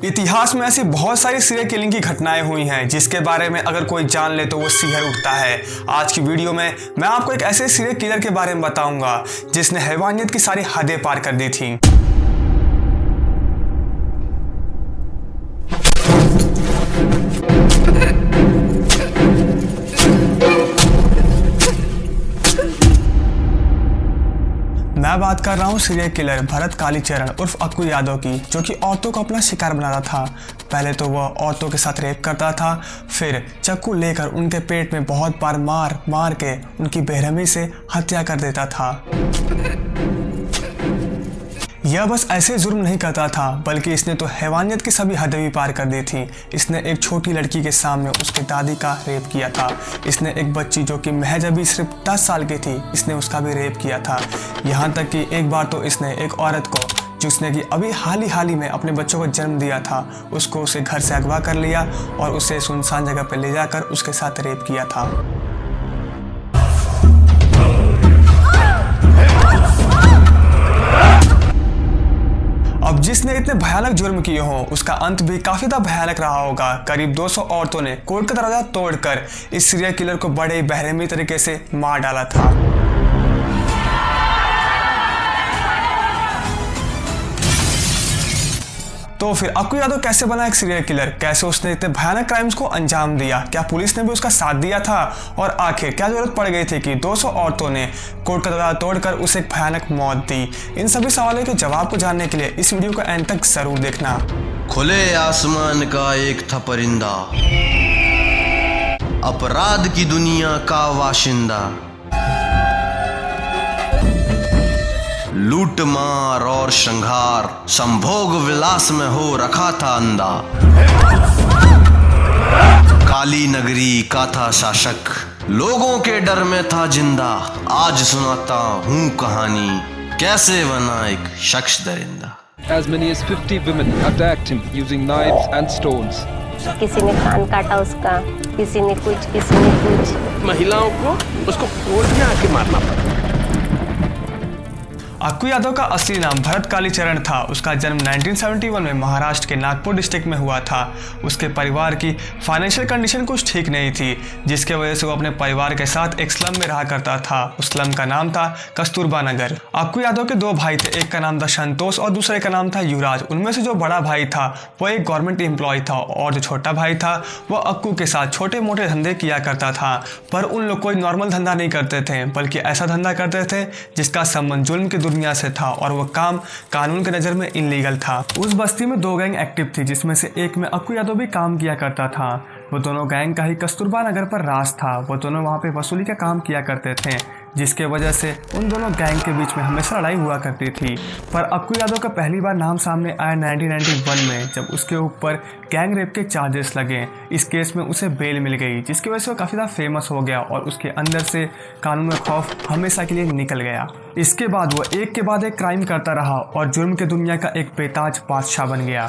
इतिहास में ऐसी बहुत सारी सीरियल किलिंग की घटनाएं हुई हैं जिसके बारे में अगर कोई जान ले तो वो सिहर उठता है। आज की वीडियो में मैं आपको एक ऐसे सीरियल किलर के बारे में बताऊंगा जिसने हैवानियत की सारी हदें पार कर दी थी। मैं बात कर रहा हूँ सीरियल किलर भरत कालीचरण उर्फ अक्कू यादव की, जो कि औरतों को अपना शिकार बना रहा था। पहले तो वह औरतों के साथ रेप करता था, फिर चाकू लेकर उनके पेट में बहुत बार मार मार के उनकी बेरहमी से हत्या कर देता था। यह बस ऐसे जुर्म नहीं करता था बल्कि इसने तो हैवानियत की सभी हदें भी पार कर दी थी। इसने एक छोटी लड़की के सामने उसके दादी का रेप किया था। इसने एक बच्ची जो कि महज अभी सिर्फ 10 साल की थी, इसने उसका भी रेप किया था। यहाँ तक कि एक बार तो इसने एक औरत को जिसने कि अभी हाल ही में अपने बच्चों को जन्म दिया था, उसको उसे घर से अगवा कर लिया और उसे सुनसान जगह पर ले जाकर उसके साथ रेप किया था। अब जिसने इतने भयानक जुर्म किए हों उसका अंत भी काफी ज्यादा भयानक रहा होगा। करीब 200 औरतों ने कोर्ट का दरवाजा तोड़कर इस सीरियल किलर को बड़े बेरहमी तरीके से मार डाला था। तो फिर अक्कू यादव कैसे बना एक सीरियल किलर? कैसे उसने इतने भयानक क्राइम्स को अंजाम दिया? क्या पुलिस ने भी उसका साथ दिया था? और आखिर क्या जरूरत पड़ गई थी कि 200 औरतों ने कोर्ट का दरवाजा तोड़कर उसे एक भयानक मौत दी? इन सभी सवालों के जवाब को जानने के लिए इस वीडियो को एंड तक जरूर देखना। खुले आसमान का एक था परिंदा, अपराध की दुनिया का वाशिंदा, लूट मार और श्रृंगार संभोग विलास में हो रखा था अंधा। काली नगरी का था शासक, लोगों के डर में था जिंदा। आज सुनाता हूँ कहानी कैसे बना एक शख्स दरिंदा। As many as 50 women attacked him using knives and stones. किसी ने कान काटा उसका, किसी ने कुछ। महिलाओं को उसको कोर्ट में आके मारना पड़ा। अक्कू यादव का असली नाम भरत कालीचरण था। उसका जन्म 1971 में महाराष्ट्र के नागपुर डिस्ट्रिक्ट में हुआ था। उसके परिवार की फाइनेंशियल कंडीशन कुछ ठीक नहीं थी, जिसके वजह से वो अपने परिवार के साथ एक स्लम में रहा करता था। उस स्लम का नाम था कस्तूरबा नगर। अक्कू यादव के 2 भाई थे, एक का नाम था संतोष और दूसरे का नाम था युवराज। उनमें से जो बड़ा भाई था वो एक गवर्नमेंट एम्प्लॉय था और जो छोटा भाई था वो अक्कू के साथ छोटे मोटे धंधे किया करता था। पर उन लोग कोई नॉर्मल धंधा नहीं करते थे, बल्कि ऐसा धंधा करते थे जिसका संबंध जुल्म की दुनिया से था और वह काम कानून के नजर में इनलीगल था। उस बस्ती में 2 गैंग एक्टिव थी, जिसमें से एक में अक्कू यादव भी काम किया करता था। वो दोनों गैंग का ही कस्तूरबा नगर पर राज था। वो दोनों वहां पे वसूली का काम किया करते थे, जिसके वजह से उन दोनों गैंग के बीच में हमेशा लड़ाई हुआ करती थी। पर अक्कू यादव का पहली बार नाम सामने आया 1991 में, जब उसके ऊपर गैंग रेप के चार्जेस लगे। इस केस में उसे बेल मिल गई, जिसकी वजह से वो काफ़ी ज़्यादा फेमस हो गया और उसके अंदर से कानून का खौफ हमेशा के लिए निकल गया। इसके बाद वो एक के बाद एक क्राइम करता रहा और जुर्म की दुनिया का एक बेताज बादशाह बन गया।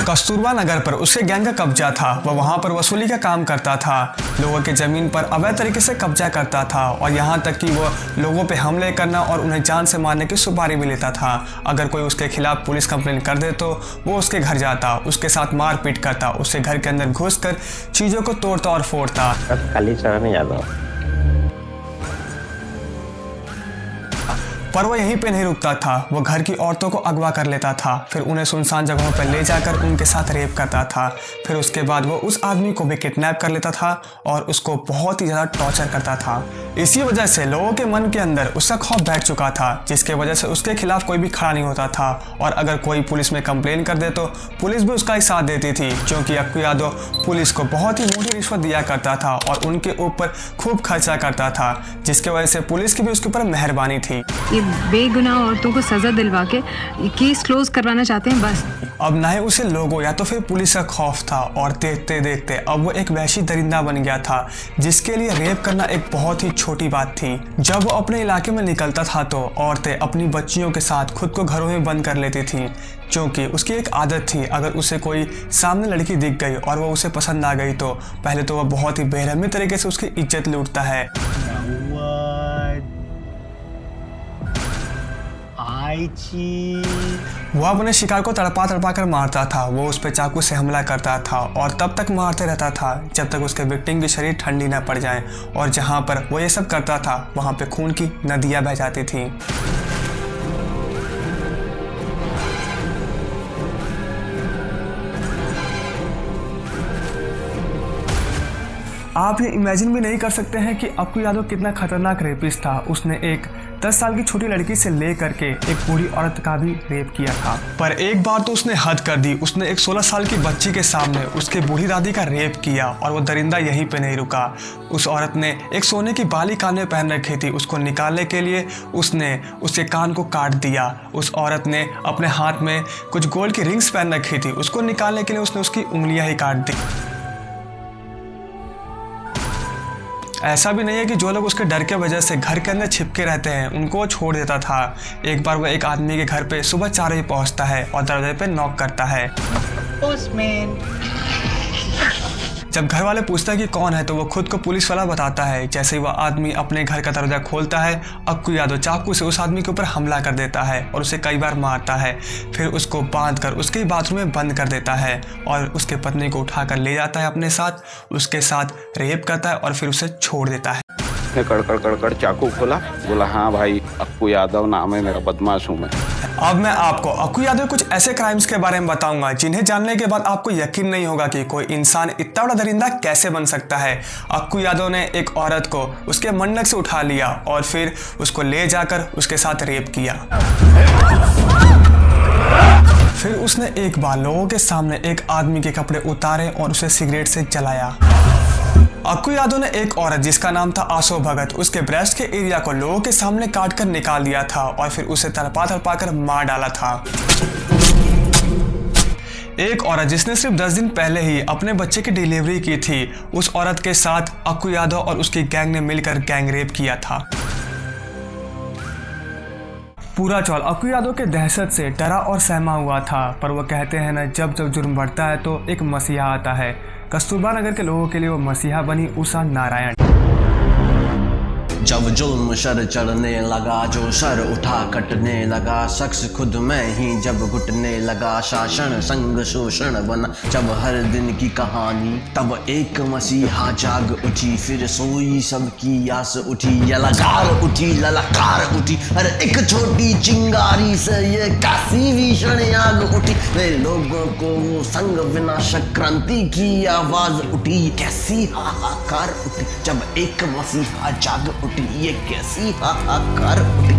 कस्तूरबा नगर पर उसके गैंग का कब्जा था। वह वहां पर वसूली का काम करता था, लोगों के जमीन पर अवैध तरीके से कब्जा करता था और यहाँ तक कि वो लोगों पे हमले करना और उन्हें जान से मारने की सुपारी भी लेता था। अगर कोई उसके खिलाफ पुलिस कंप्लेंट कर दे तो वो उसके घर जाता, उसके साथ मारपीट करता, उसके घर के अंदर घुसकर चीज़ों को तोड़ता और फोड़ता। कालीचरण यादव। पर वो यहीं पे नहीं रुकता था। वो घर की औरतों को अगवा कर लेता था, फिर उन्हें सुनसान जगहों पर ले जाकर उनके साथ रेप करता था। फिर उसके बाद वो उस आदमी को भी किडनैप कर लेता था और उसको बहुत ही ज़्यादा टॉर्चर करता था। इसी वजह से लोगों के मन के अंदर उसका खौफ बैठ चुका था, जिसके वजह से उसके खिलाफ कोई भी खड़ा नहीं होता था। और अगर कोई पुलिस में कंप्लेन कर दे तो पुलिस भी उसका ही साथ देती थी, क्योंकि अक्कू यादव पुलिस को बहुत ही मोटी रिश्वत दिया करता था और उनके ऊपर खूब खर्चा करता था, जिसके वजह से पुलिस की भी उसके ऊपर मेहरबानी थी। ये बेगुनाह औरतों को सज़ा दिलवा के केस क्लोज करवाना चाहते हैं बस। अब ना ही उसे लोगों या तो फिर पुलिस का खौफ था और देखते देखते अब वो एक वहशी दरिंदा बन गया था जिसके लिए रेप करना एक बहुत ही छोटी बात थी। जब वो अपने इलाके में निकलता था तो औरतें अपनी बच्चियों के साथ खुद को घरों में बंद कर लेती थीं, क्योंकि उसकी एक आदत थी अगर उसे कोई सामने लड़की दिख गई और वो उसे पसंद आ गई तो पहले तो वह बहुत ही बेरहमी तरीके से उसकी इज्जत लूटता है। वो अपने शिकार को तड़पा तड़पा कर मारता था। वो उस पर चाकू से हमला करता था और तब तक मारते रहता था जब तक उसके विक्टिम की शरीर ठंडी न पड़ जाए, और जहाँ पर वो ये सब करता था वहाँ पे खून की नदियाँ बह जाती थीं। आप ये इमेजिन भी नहीं कर सकते हैं कि अक्कू यादव कितना खतरनाक रेपिस्ट था। उसने एक 10 साल की छोटी लड़की से ले करके एक बूढ़ी औरत का भी रेप किया था। पर एक बार तो उसने हद कर दी, उसने एक 16 साल की बच्ची के सामने उसके बूढ़ी दादी का रेप किया। और वो दरिंदा यहीं पे नहीं रुका। उस औरत ने एक सोने की बाली कान में पहन रखी थी, उसको निकालने के लिए उसने उसके कान को काट दिया। उस औरत ने अपने हाथ में कुछ गोल्ड की रिंग्स पहन रखी थी, उसको निकालने के लिए उसने उसकी उंगलियां ही काट दी। ऐसा भी नहीं है कि जो लोग उसके डर के वजह से घर के अंदर छिपके रहते हैं उनको वो छोड़ देता था। एक बार वो एक आदमी के घर पे सुबह 4 बजे पहुंचता है और दरवाजे पे नॉक करता है। जब घर वाले पूछते हैं कि कौन है तो वो खुद को पुलिस वाला बताता है। जैसे ही वह आदमी अपने घर का दरवाजा खोलता है, अक्कू यादव चाकू से उस आदमी के ऊपर हमला कर देता है और उसे कई बार मारता है। फिर उसको बांधकर उसके बाथरूम में बंद कर देता है और उसके पत्नी को उठाकर ले जाता है अपने साथ, उसके साथ रेप करता है और फिर उसे छोड़ देता है। कड़कड़ चाकू खोला, बोला हाँ भाई अक्कू यादव नाम है मेरा, बदमाश हूँ मैं। अब मैं आपको अक्कू यादव के कुछ ऐसे क्राइम्स के बारे में बताऊंगा जिन्हें जानने के बाद आपको यकीन नहीं होगा कि कोई इंसान इतना बड़ा दरिंदा कैसे बन सकता है। अक्कू यादव ने एक औरत को उसके मंडक से उठा लिया और फिर उसको ले जाकर उसके साथ रेप किया। फिर उसने एक बार लोगों के सामने एक आदमी के कपड़े उतारे और उसे सिगरेट से जलाया। अक्कू यादव ने एक औरत जिसका नाम था आशो भगत, उसके ब्रेस्ट के एरिया को लोगों के सामने काट कर निकाल दिया था और फिर उसे तड़पा तड़पा कर मार डाला था। एक औरत जिसने सिर्फ 10 दिन पहले ही अपने बच्चे की डिलीवरी की थी, उस औरत के साथ अक्कू यादव और उसकी गैंग ने मिलकर गैंग रेप किया था। पूरा चौल अक्कू यादव के दहशत से डरा और सहमा हुआ था। पर वो कहते हैं ना, जब जब जुर्म बढ़ता है तो एक मसीहा आता है। कस्तूरबा नगर के लोगों के लिए वो मसीहा बनी उषा नारायण। जब जुल्म सर चढ़ने लगा, जो सर उठा कटने लगा, शख्स खुद में ही जब घुटने लगा, शासन संग शोषण बना जब हर दिन की कहानी, तब एक मसीहा जाग उठी, फिर सोई सबकी आस उठी, ललकार उठी ललकार उठी, हर एक छोटी चिंगारी से ये काशी भीषण आग उठी, वे लोगों को वो संग विनाशक क्रांति की आवाज उठी, कैसी हाहाकार उठी जब एक मसीहा जाग उठी, ये कैसी हाहाकार उठी।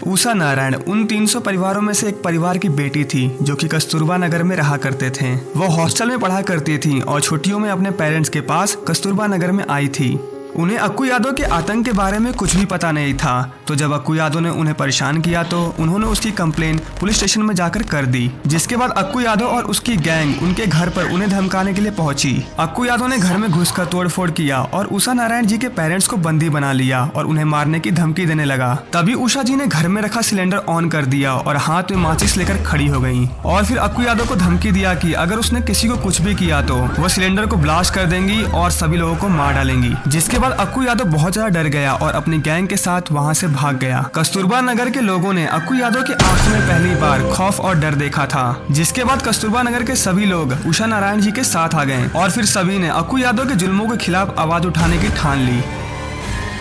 उषा नारायण उन 300 परिवारों में से एक परिवार की बेटी थी जो कि कस्तूरबा नगर में रहा करते थे। वो हॉस्टल में पढ़ा करती थी और छुट्टियों में अपने पेरेंट्स के पास कस्तूरबा नगर में आई थी। उन्हें अक्कू यादव के आतंक के बारे में कुछ भी पता नहीं था। तो जब अक्कू यादव ने उन्हें परेशान किया तो उन्होंने उसकी कंप्लेन पुलिस स्टेशन में जाकर कर दी, जिसके बाद अक्कू यादव और उसकी गैंग उनके घर पर उन्हें धमकाने के लिए पहुंची। अक्कू यादव ने घर में घुसकर तोड़फोड़ किया और उषा नारायण जी के पेरेंट्स को बंदी बना लिया और उन्हें मारने की धमकी देने लगा। तभी उषा जी ने घर में रखा सिलेंडर ऑन कर दिया और हाथ में माचिस लेकर खड़ी हो गई और फिर अक्कू यादव को धमकी दिया कि अगर उसने किसी को कुछ भी किया तो वो सिलेंडर को ब्लास्ट कर देंगी और सभी लोगों को मार डालेंगी। जिसके बाद अक्कू यादव बहुत ज्यादा डर गया और अपनी गैंग के साथ वहां से भाग गया। कस्तूरबा नगर के लोगों ने अक्कू यादव की आंखों में पहली बार खौफ और डर देखा था। जिसके बाद कस्तूरबा नगर के सभी लोग उषा नारायण जी के साथ आ गए और फिर सभी ने अक्कू यादव के जुल्मों के खिलाफ आवाज उठाने की ठान ली।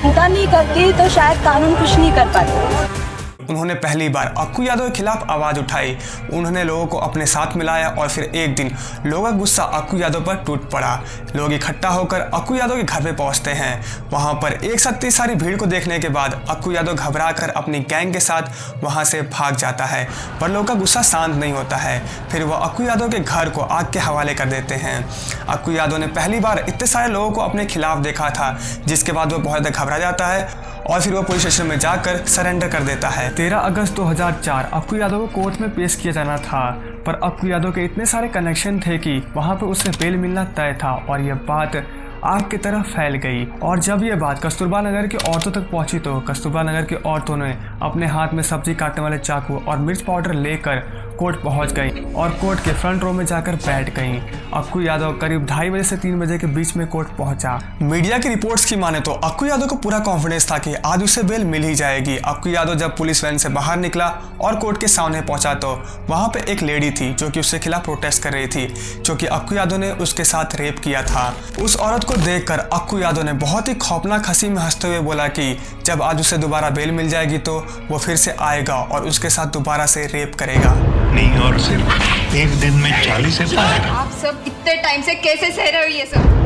चिंता नहीं करती तो शायद कानून कुछ नहीं कर पाता। उन्होंने पहली बार अक्कू यादव के खिलाफ आवाज़ उठाई। उन्होंने लोगों को अपने साथ मिलाया और फिर एक दिन लोगों का गुस्सा अक्कू यादव पर टूट पड़ा। लोग इकट्ठा होकर अक्कू यादव के घर पे पहुंचते हैं। वहां पर एक साथ इतनी सारी भीड़ को देखने के बाद अक्कू यादव घबरा कर अपनी गैंग के साथ वहां से भाग जाता है, पर लोगों का गुस्सा शांत नहीं होता है। फिर वह अक्कू यादव के घर को आग के हवाले कर देते हैं। अक्कू यादव ने पहली बार इतने सारे लोगों को अपने खिलाफ देखा था, जिसके बाद वो बहुत ज़्यादा घबरा जाता है और फिर वो पुलिस स्टेशन में जाकर सरेंडर कर देता है। 13 अगस्त 2004 अक्कू यादव को कोर्ट में पेश किया जाना था, पर अक्कू यादव के इतने सारे कनेक्शन थे कि वहाँ पर उसे बेल मिलना तय था और यह बात आग की तरह फैल गई। और जब ये बात कस्तूरबा नगर की औरतों तक पहुंची तो कस्तूरबा नगर की औरतों ने अपने हाथ में सब्जी काटने वाले चाकू और मिर्च पाउडर लेकर कोर्ट पहुंच गई और कोर्ट के फ्रंट रो में जाकर बैठ गई। अक्कू यादव करीब 2:30 बजे से 3 बजे के बीच में कोर्ट पहुंचा। मीडिया की रिपोर्ट्स की माने तो अक्कू यादव को पूरा कॉन्फिडेंस था कि आज उसे बेल मिल ही जाएगी। अक्कू यादव जब पुलिस वैन से बाहर निकला और कोर्ट के सामने पहुंचा तो वहां पे एक लेडी थी जो कि उसके खिलाफ प्रोटेस्ट कर रही थी, जो कि अक्कू यादव ने उसके साथ रेप किया था। उस औरत को देखकर अक्कू यादव ने बहुत ही खौफनाक हंसी में हंसते हुए बोला कि जब आज उसे दोबारा बेल मिल जाएगी तो वो फिर से आएगा और उसके साथ दोबारा से रेप करेगा। नहीं, और सिर्फ एक दिन में 40 FIR। आप सब इतने टाइम से कैसे सह रहे हो ये सब?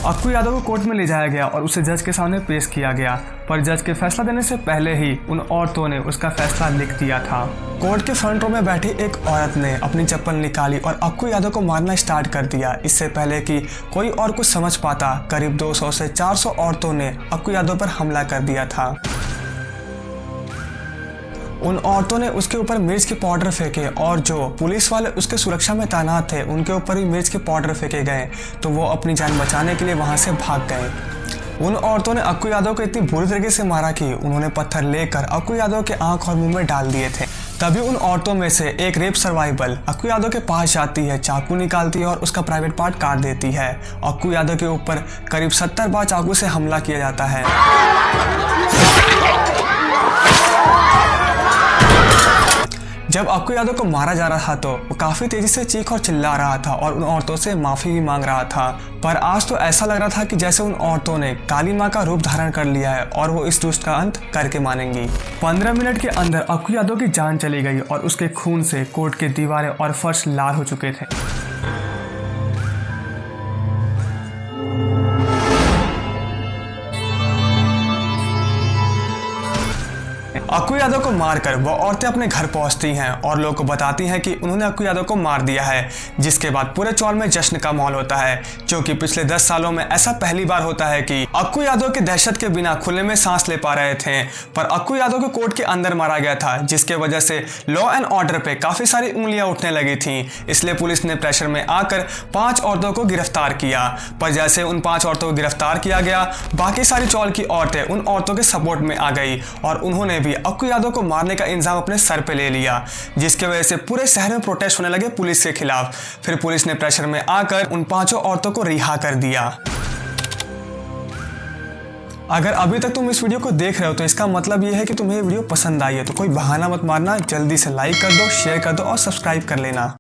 अक्कू यादव को कोर्ट में ले जाया गया और उसे जज के सामने पेश किया गया, पर जज के फैसला देने से पहले ही उन औरतों ने उसका फैसला लिख दिया था। कोर्ट के फ्रंट रो में बैठी एक औरत ने अपनी चप्पल निकाली और अक्कू यादव को मारना स्टार्ट कर दिया। इससे पहले कि कोई और कुछ समझ पाता, करीब 200 से 400 औरतों ने अक्कू यादव पर हमला कर दिया था। उन औरतों ने उसके ऊपर मिर्च के पाउडर फेंके और जो पुलिस वाले उसके सुरक्षा में तैनात थे उनके ऊपर भी मिर्च के पाउडर फेंके गए, तो वो अपनी जान बचाने के लिए वहां से भाग गए। उन औरतों ने अक्कू यादव को इतनी बुरी तरीके से मारा कि उन्होंने पत्थर लेकर अक्कू यादव के आंख और मुंह में डाल दिए थे। तभी उन औरतों में से एक रेप सर्वाइवल अक्कू यादव के पास जाती है, चाकू निकालती है और उसका प्राइवेट पार्ट काट देती है। अक्कू यादव के ऊपर करीब 70 बार चाकू से हमला किया जाता है। जब अक्कू यादव को मारा जा रहा था तो वो काफ़ी तेज़ी से चीख और चिल्ला रहा था और उन औरतों से माफ़ी भी मांग रहा था। पर आज तो ऐसा लग रहा था कि जैसे उन औरतों ने काली माँ का रूप धारण कर लिया है और वो इस दुष्ट का अंत करके मानेंगी। 15 मिनट के अंदर अक्कू यादव की जान चली गई और उसके खून से कोर्ट की दीवारें और फर्श लाल हो चुके थे। अक्कू यादव को मारकर वो औरतें अपने घर पहुंचती हैं और लोगों को बताती हैं कि उन्होंने अक्कू यादव को मार दिया है, जिसके बाद पूरे चौल में जश्न का माहौल होता है, क्योंकि पिछले 10 सालों में ऐसा पहली बार होता है कि अक्कू यादव के दहशत के बिना खुले में सांस ले पा रहे थे। पर अक्कू यादव को कोर्ट के अंदर मारा गया था, जिसके वजह से लॉ एंड ऑर्डर पे काफी सारी उंगलियां उठने लगी थी। इसलिए पुलिस ने प्रेशर में आकर 5 औरतों को गिरफ्तार किया। पर जैसे उन 5 औरतों को गिरफ्तार किया गया, बाकी सारी चौल की औरतें उन औरतों के सपोर्ट में आ गई और उन्होंने भी अक्कू यादव को मारने का इंजाम अपने सर पे ले लिया, जिसकी वजह से पूरे शहर में प्रोटेस्ट होने लगे पुलिस के खिलाफ। फिर पुलिस ने प्रेशर में आकर उन 5 औरतों को रिहा कर दिया। अगर अभी तक तुम इस वीडियो को देख रहे हो तो इसका मतलब यह है कि तुम्हें ये वीडियो पसंद आई है, तो कोई बहाना मत मारना, जल्दी से लाइक कर दो, शेयर कर दो और सब्सक्राइब कर लेना।